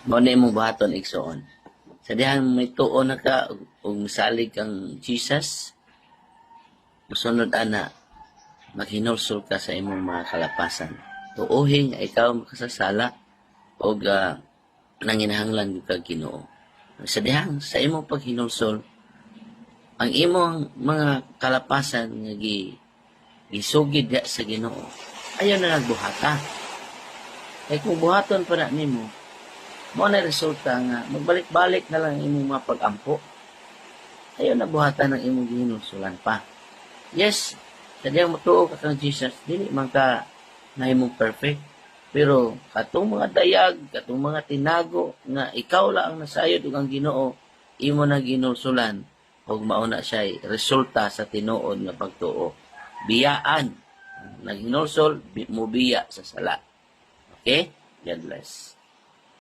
Mao na imong buhaton igsoon. Sa dihang may tuo na ka ug misalig kang Jesus, musunod ana maghinulsol ka sa imong mga kalapasan. Tuuhin nga ikaw makasasala o nanginahanglan ka Ginoo. Sa dihang sa imong paghinulsol, ang imong mga kalapasan nga gisugid sa Ginoo, ayaw na nagbuhata. Kaya kung buhaton pa na nimo, mo na resulta nga magbalik-balik na lang imong mga pag-ampo. Ayaw na buhatan ng imong ginulsulan pa. Yes, sa diyang matuo ka kang Jesus, dili man ka na imong perfect. Pero katong mga dayag, katong mga tinago nga ikaw lang ang nasayod ug ang Ginoo, imo na ginulsulan ug mauna siya resulta sa tinuod nga pagtuo. Biyaan, naghinulsol, mubiya sa sala. Okay? God bless.